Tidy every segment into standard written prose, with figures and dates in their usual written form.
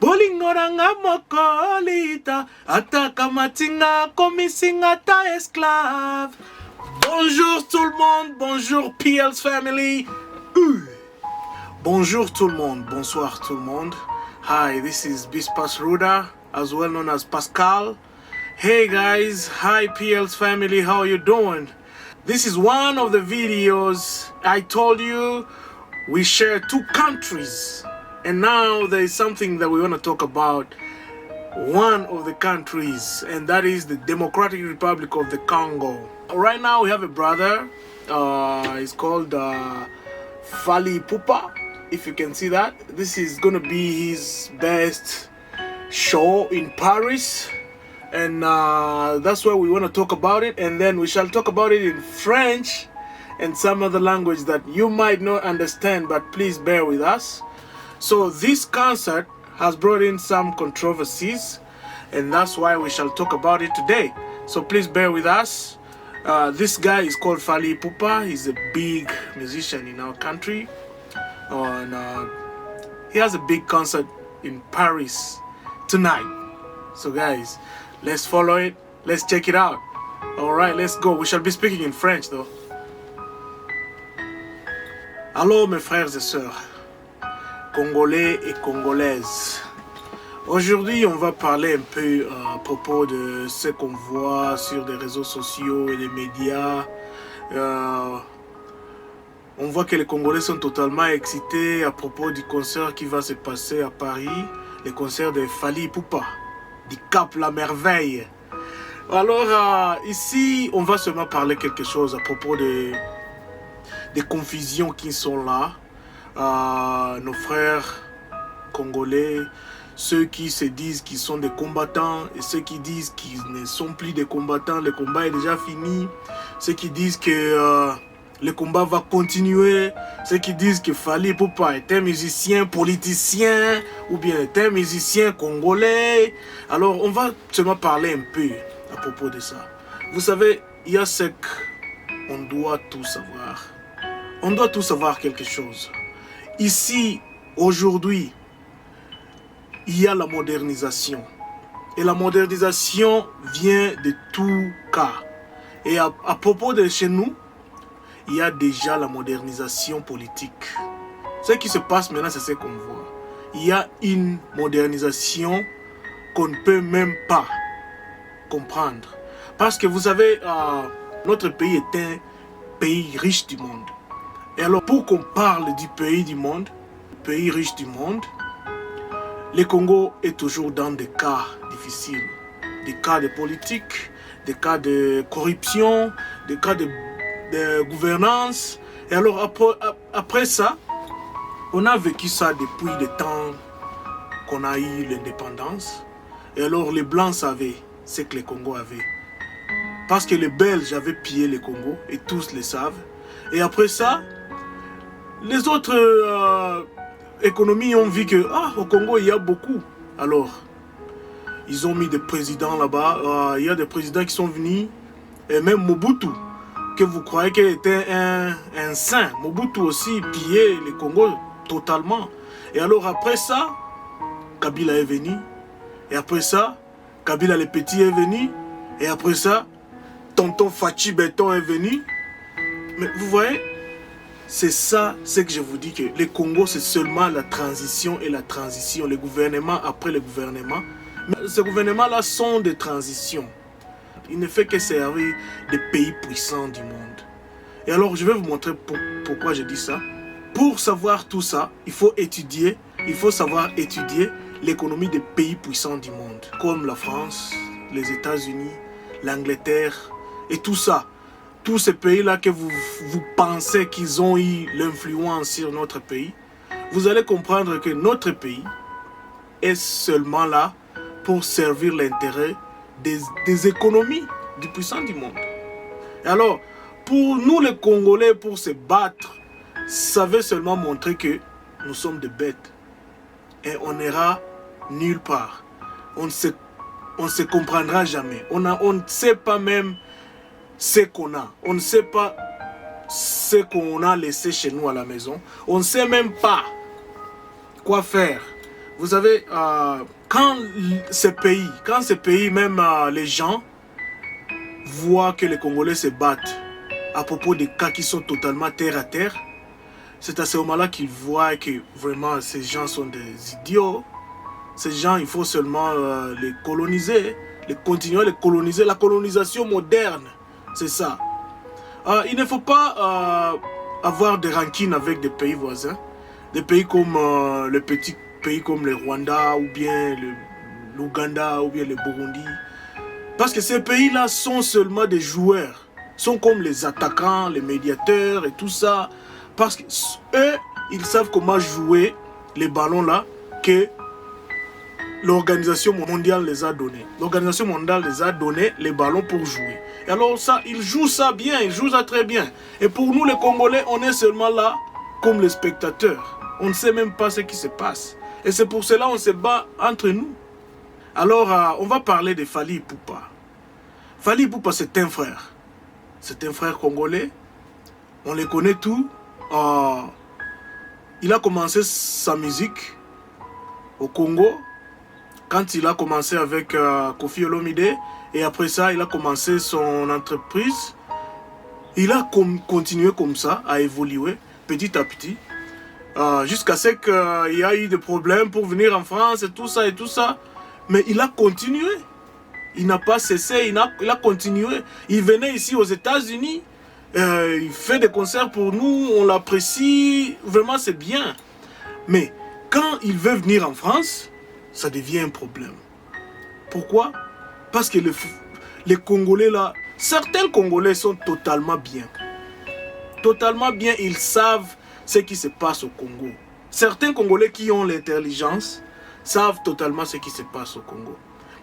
Bolingoranga mokolita, ataka matinga komisingata esclave. Bonjour tout le monde, bonjour PL's family. Bonjour tout le monde, bonsoir tout le monde. Hi, this is Bispas Ruda, as well known as Pascal. Hey guys, hi PL's family, how you doing? This is one of the videos I told you we share two countries. And now there is something that we want to talk about one of the countries, and that is the Democratic Republic of the Congo. Right now we have a brother, he's called Fally Ipupa, if you can see that. This is going to be his best show in Paris, and that's why we want to talk about it, and then we shall talk about it in French and some other language that you might not understand, but please bear with us. So this concert has brought in some controversies, and that's why we shall talk about it today. So please bear with us. This guy is called Fally Ipupa. He's a big musician in our country, and he has a big concert in Paris tonight. So guys, let's follow it. Let's check it out. All right, let's go. We shall be speaking in French though. Alors mes frères et sœurs, Congolais et Congolaises. Aujourd'hui, on va parler un peu à propos de ce qu'on voit sur les réseaux sociaux et les médias. On voit que les Congolais sont totalement excités à propos du concert qui va se passer à Paris, le concert de Fally Ipupa, du Cap La Merveille. Alors, ici, on va seulement parler quelque chose à propos des confusions qui sont là. Nos frères congolais, ceux qui se disent qu'ils sont des combattants et ceux qui disent qu'ils ne sont plus des combattants, le combat est déjà fini, ceux qui disent que le combat va continuer, ceux qui disent que Fally Ipupa est un musicien politicien ou bien est un musicien congolais. Alors on va seulement parler un peu à propos de ça. Vous savez, il y a ce qu'on doit tout savoir. On doit tout savoir quelque chose. Ici, aujourd'hui, il y a la modernisation. Et la modernisation vient de tout cas. Et à propos de chez nous, il y a déjà la modernisation politique. Ce qui se passe maintenant, c'est ce qu'on voit. Il y a une modernisation qu'on ne peut même pas comprendre. Parce que vous savez, notre pays est un pays riche du monde. Et alors, pour qu'on parle du pays riche du monde, le Congo est toujours dans des cas difficiles. Des cas de politique, des cas de corruption, des cas de gouvernance. Et alors, après ça, on a vécu ça depuis le temps qu'on a eu l'indépendance. Et alors, les Blancs savaient ce que le Congo avait. Parce que les Belges avaient pillé le Congo, et tous le savent. Et après ça, les autres économies ont vu que au Congo il y a beaucoup. Alors ils ont mis des présidents là-bas. Il y a des présidents qui sont venus, et même Mobutu, que vous croyez qu'il était un saint. Mobutu aussi pillait le Congo totalement. Et alors après ça, Kabila est venu. Et après ça, Kabila le Petit est venu. Et après ça, tonton Fachi Béton est venu. Mais vous voyez, c'est ça, ce que je vous dis, que le Congo, c'est seulement la transition et la transition, le gouvernement après le gouvernement. Mais ces gouvernements-là sont des transitions. Il ne fait que servir des pays puissants du monde. Et alors, je vais vous montrer pourquoi je dis ça. Pour savoir tout ça, il faut savoir étudier l'économie des pays puissants du monde, comme la France, les États-Unis, l'Angleterre et tout ça. Tous ces pays-là que vous pensez qu'ils ont eu l'influence sur notre pays, vous allez comprendre que notre pays est seulement là pour servir l'intérêt des économies du puissant du monde. Et alors, pour nous les Congolais, pour se battre, ça veut seulement montrer que nous sommes des bêtes. Et on n'ira nulle part. On ne se comprendra jamais. On ne sait pas même ce qu'on a. On ne sait pas ce qu'on a laissé chez nous à la maison. On ne sait même pas quoi faire Vous savez, quand ces pays, même les gens, voient que les Congolais se battent à propos des cas qui sont totalement terre à terre, c'est à ce moment-là qu'ils voient que vraiment ces gens sont des idiots. Ces gens, il faut seulement les coloniser, continuer à les coloniser, la colonisation moderne, c'est ça. Il ne faut pas avoir des rancines avec des pays voisins, des pays comme les petits pays comme le Rwanda ou bien l'Ouganda ou bien le Burundi. Parce que ces pays-là sont seulement des joueurs, sont comme les attaquants, les médiateurs et tout ça. Parce qu'eux, ils savent comment jouer les ballons-là que l'Organisation mondiale les a donnés. L'Organisation mondiale les a donné les ballons pour jouer. Et alors ça, ils jouent ça bien, ils jouent ça très bien. Et pour nous les Congolais, on est seulement là comme les spectateurs. On ne sait même pas ce qui se passe. Et c'est pour cela qu'on se bat entre nous. Alors, on va parler de Fally Ipupa. Fally Ipupa, c'est un frère. C'est un frère congolais. On les connaît tous. Il a commencé sa musique au Congo quand il a commencé avec Koffi Olomide. Et après ça, il a commencé son entreprise. Il a continué comme ça, à évoluer petit à petit. Jusqu'à ce qu'il y a eu des problèmes pour venir en France et tout ça et tout ça. Mais il a continué. Il n'a pas cessé, il a continué. Il venait ici aux États-Unis. Il fait des concerts pour nous, on l'apprécie. Vraiment, c'est bien. Mais quand il veut venir en France, ça devient un problème. Pourquoi? Parce que les Congolais là, certains Congolais sont totalement bien. Totalement bien, ils savent ce qui se passe au Congo. Certains Congolais qui ont l'intelligence savent totalement ce qui se passe au Congo.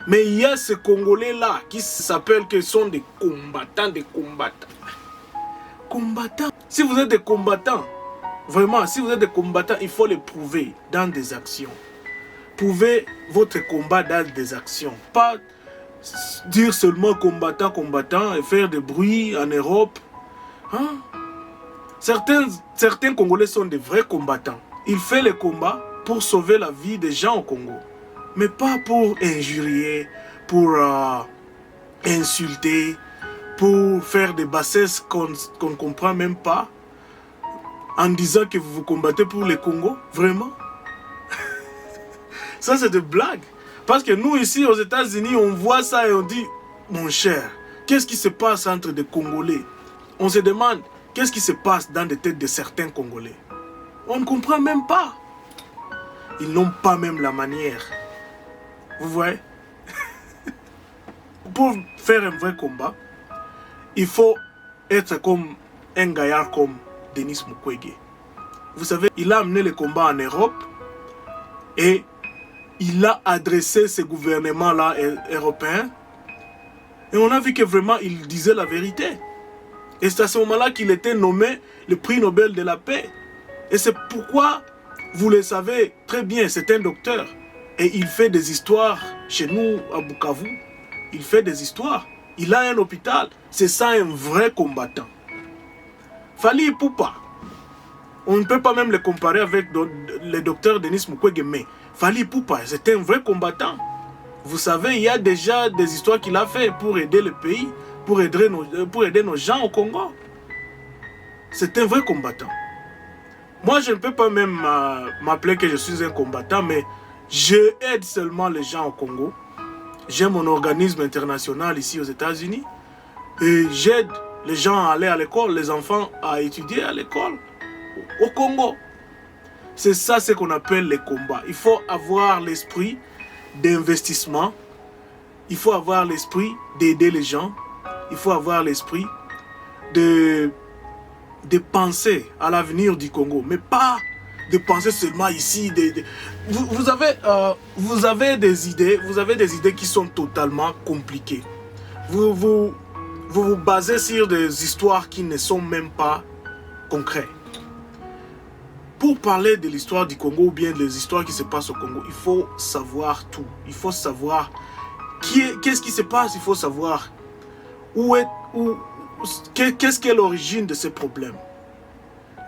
Mais il y a ces Congolais-là qui s'appellent que sont des combattants, Combattants. Si vous êtes des combattants, vraiment, si vous êtes des combattants, il faut les prouver dans des actions. Prouvez votre combat dans des actions. Pas dire seulement combattant et faire des bruits en Europe. Hein? Certains Congolais sont des vrais combattants. Ils font les combats pour sauver la vie des gens au Congo. Mais pas pour injurier, pour insulter, pour faire des bassesses qu'on ne comprend même pas, en disant que vous vous combattez pour les Congo. Vraiment? Ça, c'est des blagues. Parce que nous, ici, aux États-Unis, on voit ça et on dit, mon cher, qu'est-ce qui se passe entre des Congolais? On se demande, qu'est-ce qui se passe dans les têtes de certains Congolais? On ne comprend même pas. Ils n'ont pas même la manière. Vous voyez? Pour faire un vrai combat, il faut être comme un gaillard comme Denis Mukwege. Vous savez, il a amené le combat en Europe et il a adressé ce gouvernement-là européen. Et on a vu que vraiment, il disait la vérité. Et c'est à ce moment-là qu'il était nommé le prix Nobel de la paix. Et c'est pourquoi, vous le savez très bien, c'est un docteur. Et il fait des histoires chez nous à Bukavu. Il fait des histoires. Il a un hôpital. C'est ça un vrai combattant. Fally Ipupa. On ne peut pas même le comparer avec le docteur Denis Mukwege, mais Fally Ipupa, c'est un vrai combattant. Vous savez, il y a déjà des histoires qu'il a fait pour aider le pays, pour aider nos gens au Congo. C'est un vrai combattant. Moi, je ne peux pas même m'appeler que je suis un combattant, mais je aide seulement les gens au Congo. J'ai mon organisme international ici aux États-Unis et j'aide les gens à aller à l'école, les enfants à étudier à l'école au Congo. C'est ça ce qu'on appelle les combats. Il faut avoir l'esprit d'investissement. Il faut avoir l'esprit d'aider les gens. Il faut avoir l'esprit de penser à l'avenir du Congo, mais pas de penser seulement ici. Vous avez des idées qui sont totalement compliquées. Vous vous basez sur des histoires qui ne sont même pas concrètes. Pour parler de l'histoire du Congo ou bien des histoires qui se passent au Congo, il faut savoir tout. Il faut savoir qu'est-ce qui se passe. Il faut savoir qu'est-ce qu'est l'origine de ces problèmes.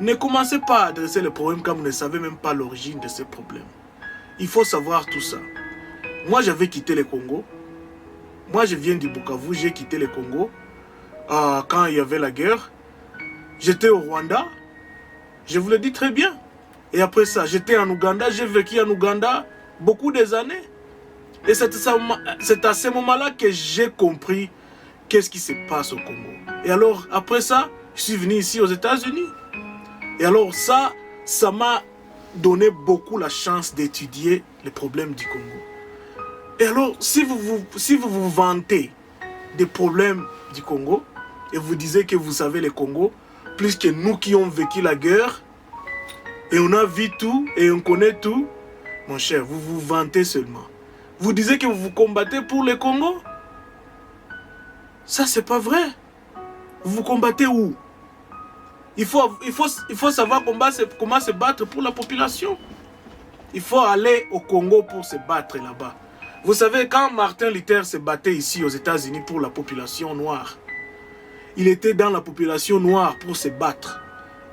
Ne commencez pas à adresser les problèmes quand vous ne savez même pas l'origine de ces problèmes. Il faut savoir tout ça. Moi, j'avais quitté le Congo. Moi, je viens du Bukavu, j'ai quitté le Congo. Quand il y avait la guerre, j'étais au Rwanda. Je vous le dis très bien. Et après ça, j'étais en Ouganda. J'ai vécu en Ouganda beaucoup des années. Et c'est à ce moment-là que j'ai compris qu'est-ce qui se passe au Congo. Et alors, après ça, je suis venu ici aux États-Unis. Et alors ça m'a donné beaucoup la chance d'étudier les problèmes du Congo. Et alors, si vous vous vantez des problèmes du Congo, et vous disiez que vous savez le Congo, plus que nous qui avons vécu la guerre, et on a vu tout, et on connaît tout, mon cher, vous vous vantez seulement. Vous disiez que vous combattez pour le Congo? Ça, c'est pas vrai. Vous vous combattez où? Il faut savoir comment se battre pour la population. Il faut aller au Congo pour se battre là-bas. Vous savez, quand Martin Luther se battait ici aux États-Unis pour la population noire, il était dans la population noire pour se battre.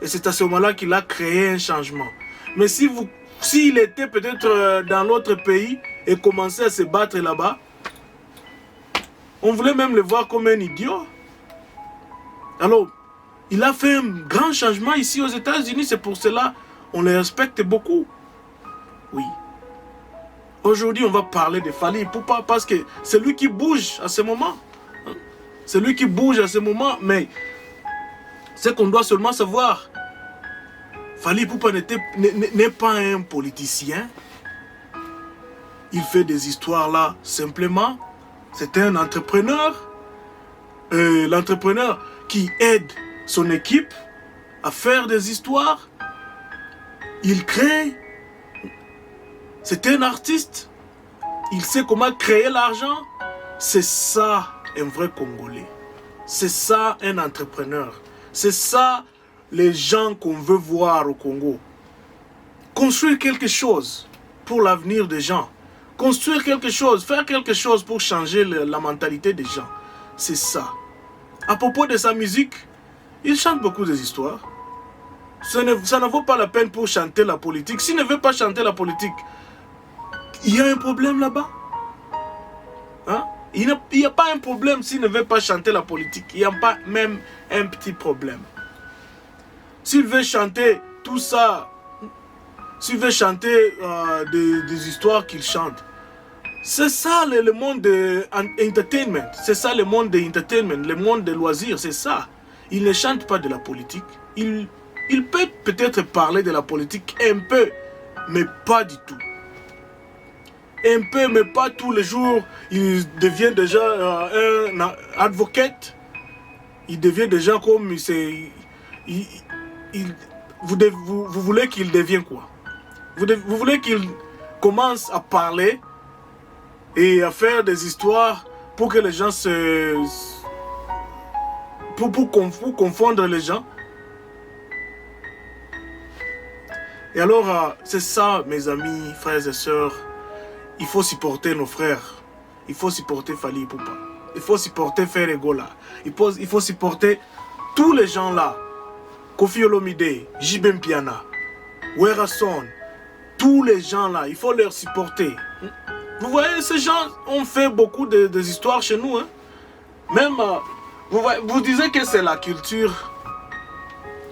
Et c'est à ce moment-là qu'il a créé un changement. Mais s'il était peut-être dans l'autre pays et commençait à se battre là-bas, on voulait même le voir comme un idiot. Alors, il a fait un grand changement ici aux États-Unis. C'est pour cela qu'on le respecte beaucoup. Oui. Aujourd'hui, on va parler de Fally Ipupa parce que c'est lui qui bouge à ce moment. C'est lui qui bouge à ce moment, mais c'est qu'on doit seulement savoir. Fally Ipupa n'est pas un politicien. Il fait des histoires là simplement. C'est un entrepreneur. L'entrepreneur qui aide son équipe à faire des histoires. Il crée. C'est un artiste. Il sait comment créer l'argent. C'est ça un vrai Congolais. C'est ça un entrepreneur. C'est ça les gens qu'on veut voir au Congo. Construire quelque chose pour l'avenir des gens. Construire quelque chose, faire quelque chose pour changer la mentalité des gens. C'est ça. À propos de sa musique, il chante beaucoup des histoires. Ça ne vaut pas la peine pour chanter la politique. S'il ne veut pas chanter la politique, il y a un problème là-bas. Hein? Il n'y a pas un problème s'il ne veut pas chanter la politique. Il n'y a pas même un petit problème. S'il veut chanter tout ça, s'il veut chanter des histoires qu'il chante, c'est ça le monde de entertainment. C'est ça le monde de entertainment, le monde des loisirs, c'est ça. Il ne chante pas de la politique. Il peut peut-être parler de la politique un peu, mais pas du tout. Un peu, mais pas tous les jours. Il devient déjà un advocate. Il devient déjà comme... vous voulez qu'il devienne quoi? Vous voulez qu'il commence à parler et à faire des histoires pour que les gens pour confondre les gens. Et alors, c'est ça, mes amis, frères et sœurs. Il faut supporter nos frères. Il faut supporter Fally Ipupa. Il faut supporter Ferregola. Il faut supporter tous les gens là. Koffi Olomide, JB Mpiana, Werason, tous les gens là, il faut les supporter. Vous voyez, ces gens ont fait beaucoup de histoires chez nous. Hein? Même, vous disiez que c'est la culture.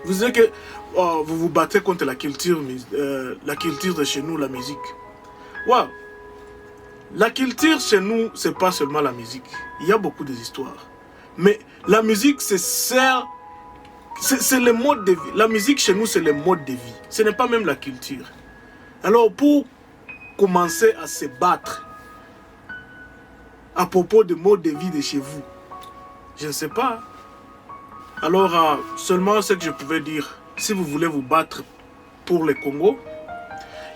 Vous disiez que vous vous battez contre la culture de chez nous, la musique. Wow. La culture chez nous, c'est pas seulement la musique. Il y a beaucoup d'histoires. Mais la musique, c'est le mode de vie. La musique chez nous, c'est le mode de vie. Ce n'est pas même la culture. Alors, pour commencer à se battre à propos du mode de vie de chez vous, je ne sais pas. Alors, seulement ce que je pouvais dire, si vous voulez vous battre pour le Congo,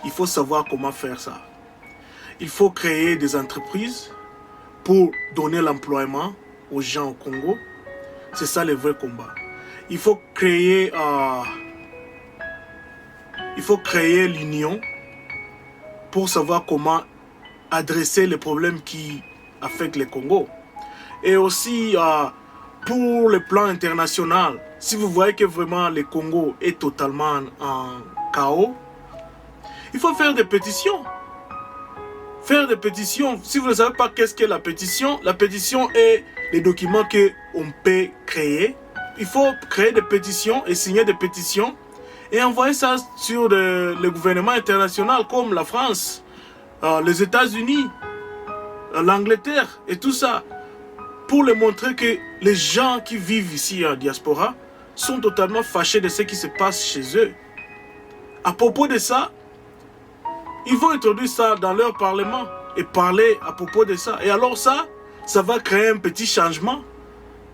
il faut savoir comment faire ça. Il faut créer des entreprises pour donner l'employement aux gens au Congo. C'est ça le vrai combat. Il faut créer l'union pour savoir comment adresser les problèmes qui affectent le Congo. Et aussi pour le plan international, si vous voyez que vraiment le Congo est totalement en chaos, il faut faire des pétitions. Faire des pétitions, si vous ne savez pas qu'est-ce qu'est la pétition est les documents qu'on peut créer. Il faut créer des pétitions et signer des pétitions et envoyer ça sur le gouvernement international comme la France, les États-Unis, l'Angleterre et tout ça, pour leur montrer que les gens qui vivent ici en diaspora sont totalement fâchés de ce qui se passe chez eux. À propos de ça, ils vont introduire ça dans leur parlement et parler à propos de ça. Et alors ça va créer un petit changement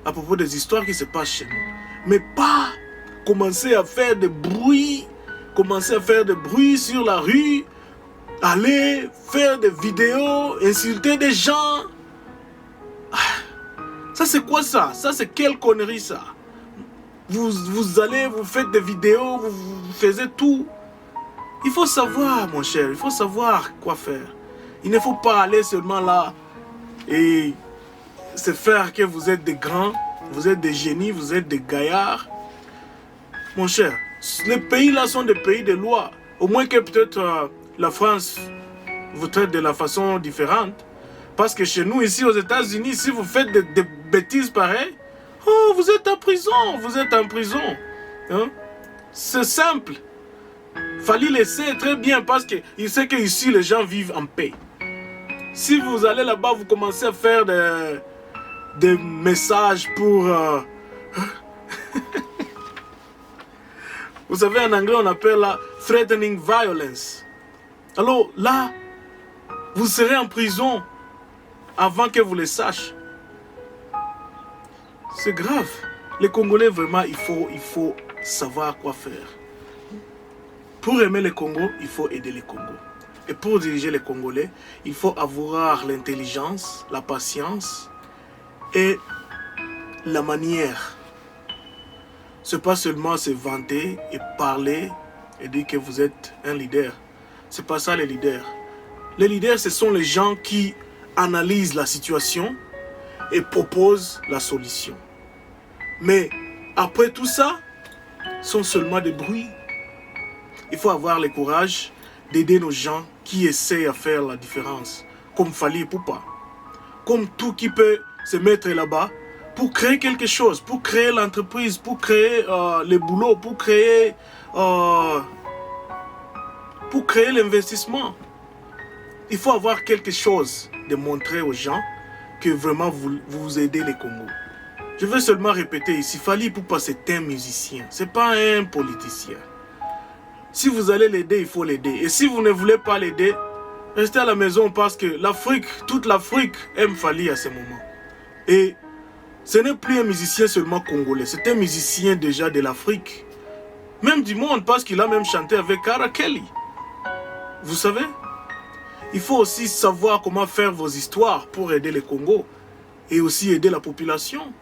à propos des histoires qui se passent chez nous. Mais pas commencer à faire des bruits, sur la rue, aller faire des vidéos, insulter des gens. Ça c'est quoi ça? Ça c'est quelle connerie ça? Vous allez, vous faites des vidéos, vous faites tout. Il faut savoir mon cher, il faut savoir quoi faire. Il ne faut pas aller seulement là et se faire que vous êtes des grands, vous êtes des génies, vous êtes des gaillards. Mon cher, les pays là sont des pays de loi. Au moins que peut-être la France vous traite de la façon différente. Parce que chez nous, ici aux États-Unis, si vous faites des bêtises pareilles, oh, vous êtes en prison, Hein? C'est simple. Fally le sait très bien parce qu'il sait qu'ici les gens vivent en paix. Si vous allez là-bas, vous commencez à faire des messages pour... Vous savez, en anglais, on appelle la threatening violence. Alors là, vous serez en prison avant que vous le sachiez. C'est grave. Les Congolais, vraiment, il faut savoir quoi faire. Pour aimer le Congo, il faut aider le Congo. Et pour diriger les Congolais, il faut avoir l'intelligence, la patience et la manière. Ce n'est pas seulement se vanter et parler et dire que vous êtes un leader. Ce n'est pas ça les leaders. Les leaders, ce sont les gens qui analysent la situation et proposent la solution. Mais après tout ça, ce sont seulement des bruits. Il faut avoir le courage d'aider nos gens qui essaient à faire la différence, comme Fally Ipupa, comme tout qui peut se mettre là-bas pour créer quelque chose, pour créer l'entreprise, pour créer le boulot, pour créer l'investissement. Il faut avoir quelque chose de montrer aux gens que vraiment vous aidez les Congos. Je veux seulement répéter ici, Fally Ipupa c'est un musicien, c'est pas un politicien. Si vous allez l'aider, il faut l'aider. Et si vous ne voulez pas l'aider, restez à la maison parce que l'Afrique, toute l'Afrique aime Fally à ce moment. Et ce n'est plus un musicien seulement congolais, c'est un musicien déjà de l'Afrique. Même du monde parce qu'il a même chanté avec R. Kelly. Vous savez? Il faut aussi savoir comment faire vos histoires pour aider le Congo et aussi aider la population.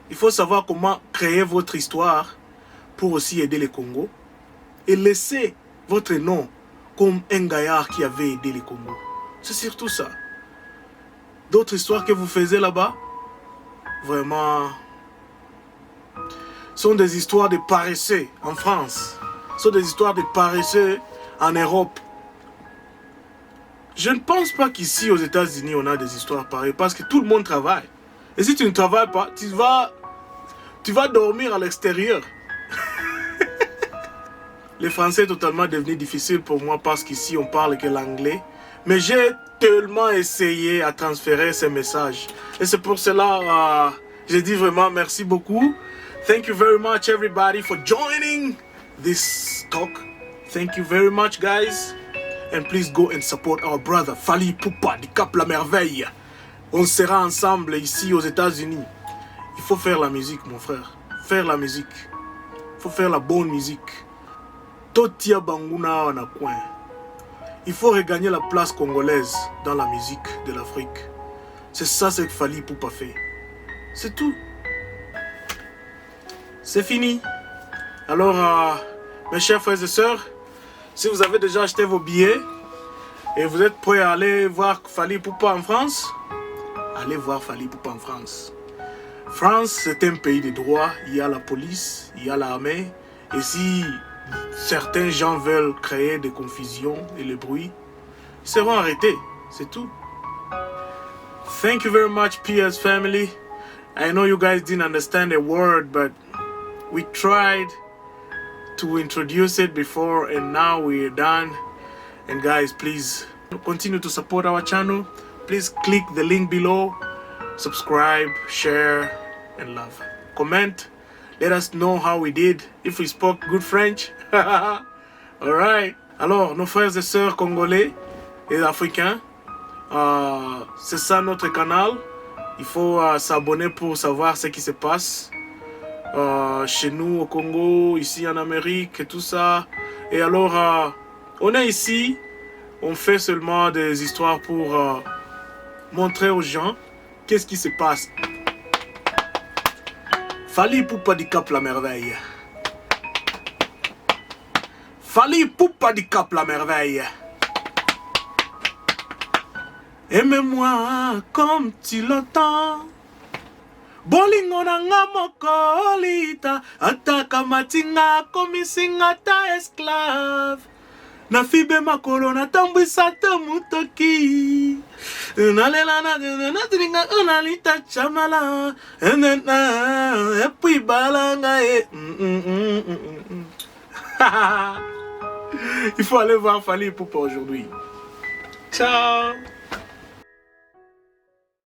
Il faut savoir comment créer votre histoire pour aussi aider le Congo et laisser votre nom comme un gaillard qui avait aidé le Congo. C'est surtout ça. D'autres histoires que vous faisiez là-bas, vraiment, sont des histoires de paresseux en France. Sont des histoires de paresseux en Europe. Je ne pense pas qu'ici aux États-Unis on a des histoires pareilles parce que tout le monde travaille. Et si tu ne travailles pas, tu vas dormir à l'extérieur. Le français est totalement devenu difficile pour moi parce qu'ici on parle que l'anglais. Mais j'ai tellement essayé à transférer ces messages. Et c'est pour cela je dis vraiment merci beaucoup. Thank you very much everybody for joining this talk. Thank you very much guys. And please go and support our brother Fally Ipupa du Cap La Merveille. On sera ensemble ici aux États-Unis. Il faut faire la musique mon frère. Faire la musique. Il faut faire la bonne musique. Totia Banguna en a coin. Il faut regagner la place congolaise dans la musique de l'Afrique. C'est ça ce que Fally Ipupa fait. C'est tout. C'est fini. Alors, mes chers frères et sœurs, si vous avez déjà acheté vos billets et vous êtes prêts à aller voir Fally Ipupa en France, allez voir Fally Ipupa en France. France, c'est un pays de droit. Il y a la police, il y a l'armée. Et si certains gens veulent créer des confusions et le bruit, ils seront arrêtés. C'est tout. Thank you very much, PS family. I know you guys didn't understand a word, but we tried to introduce it before, and now we're done. And guys, please continue to support our channel. Please click the link below, subscribe, share, and love. Comment. Let us know how we did, if we spoke good French. Alright. Alors, nos frères et sœurs congolais et africains, c'est ça notre canal. Il faut s'abonner pour savoir ce qui se passe chez nous au Congo, ici en Amérique et tout ça. Et alors, on est ici, on fait seulement des histoires pour montrer aux gens qu'est-ce qui se passe. Fally Ipupa du Cap la Merveille. Fally Ipupa du Cap la Merveille. Aime-moi comme tu l'entends. Bolingo nanga mokolita. Ataka matinga komisinga ta esclave. Na fibe makolo na tambwisa te mutoki. Nalela na tringa unalita chamala. Et puis balanga Il faut aller voir Fally Ipupa aujourd'hui. Ciao.